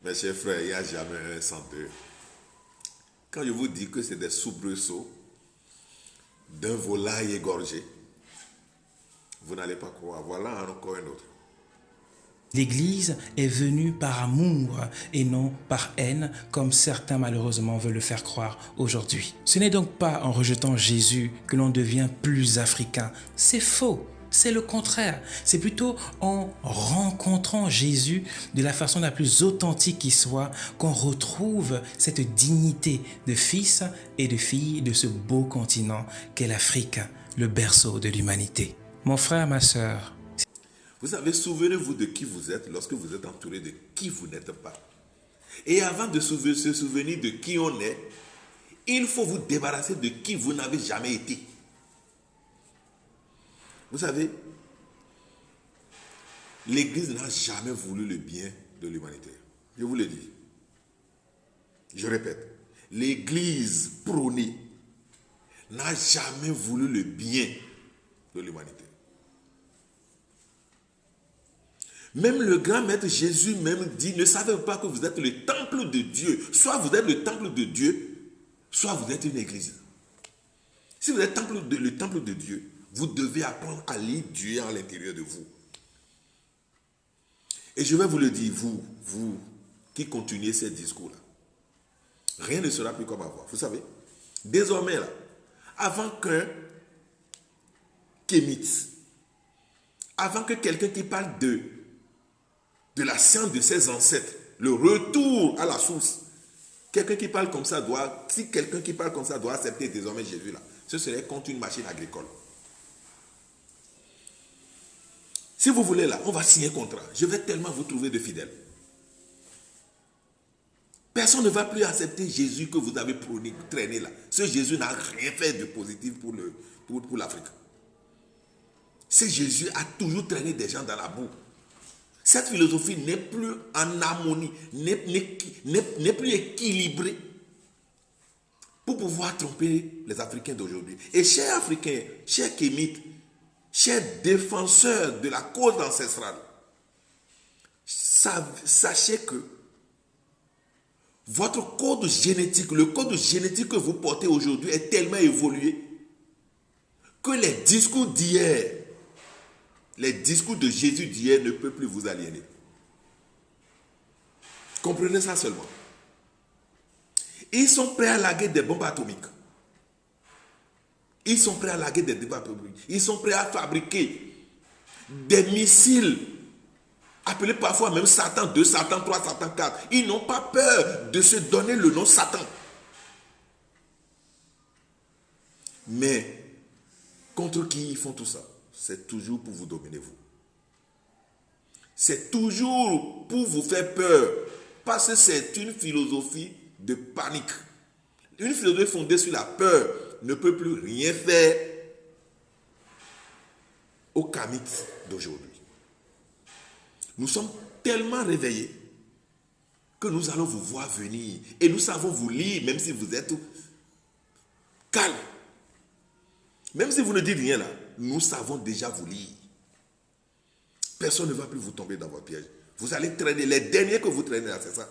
Mes chers frères, il n'y a jamais un sans deux. Quand je vous dis que c'est des soubresauts d'un volaille égorgé, vous n'allez pas croire. Voilà encore un autre. L'Église est venue par amour et non par haine, comme certains malheureusement veulent le faire croire aujourd'hui. Ce n'est donc pas en rejetant Jésus que l'on devient plus africain. C'est faux. C'est le contraire. C'est plutôt en rencontrant Jésus de la façon la plus authentique qui soit qu'on retrouve cette dignité de fils et de fille de ce beau continent qu'est l'Afrique, le berceau de l'humanité. Mon frère, ma sœur, Vous savez, souvenez-vous de qui vous êtes lorsque vous êtes entouré de qui vous n'êtes pas. Et avant de se souvenir de qui on est, il faut vous débarrasser de qui vous n'avez jamais été. Vous savez, l'Église n'a jamais voulu le bien de l'humanité. Je vous le dis. Je répète, l'Église prônée n'a jamais voulu le bien de l'humanité. Même le grand maître Jésus même dit, ne savez-vous pas que vous êtes le temple de Dieu? Soit vous êtes le temple de Dieu, soit vous êtes une église. Si vous êtes le temple de Dieu, vous devez apprendre à lire Dieu à l'intérieur de vous. Et je vais vous le dire, vous qui continuez ces discours-là, rien ne sera plus comme avant. Vous savez, désormais là, avant qu'un kémite, avant que quelqu'un qui parle de la science de ses ancêtres, le retour à la source, quelqu'un qui parle comme ça doit, si quelqu'un qui parle comme ça doit accepter désormais Jésus là, ce serait contre une machine agricole. Si vous voulez là, on va signer un contrat. Je vais tellement vous trouver de fidèles. Personne ne va plus accepter Jésus que vous avez prôné, traîné là. Ce Jésus n'a rien fait de positif pour l'Afrique. Ce Jésus a toujours traîné des gens dans la boue. Cette philosophie n'est plus en harmonie, n'est plus équilibrée pour pouvoir tromper les Africains d'aujourd'hui. Et chers Africains, chers Kémites, chers défenseurs de la cause ancestrale, sachez que votre code génétique, le code génétique que vous portez aujourd'hui est tellement évolué que les discours d'hier, les discours de Jésus d'hier ne peuvent plus vous aliéner. Comprenez ça seulement. Ils sont prêts à larguer des bombes atomiques. Ils sont prêts à larguer des bombes atomiques. Ils sont prêts à fabriquer des missiles, appelés parfois même Satan 2, Satan 3, Satan 4. Ils n'ont pas peur de se donner le nom Satan. Mais contre qui ils font tout ça? C'est toujours pour vous dominer, vous. C'est toujours pour vous faire peur. Parce que c'est une philosophie de panique. Une philosophie fondée sur la peur ne peut plus rien faire aux Kamites d'aujourd'hui. Nous sommes tellement réveillés que nous allons vous voir venir. Et nous savons vous lire, même si vous êtes calme. Même si vous ne dites rien là, nous savons déjà vous lire. Personne ne va plus vous tomber dans votre piège. Vous allez traîner. Les derniers que vous traînez là, c'est ça.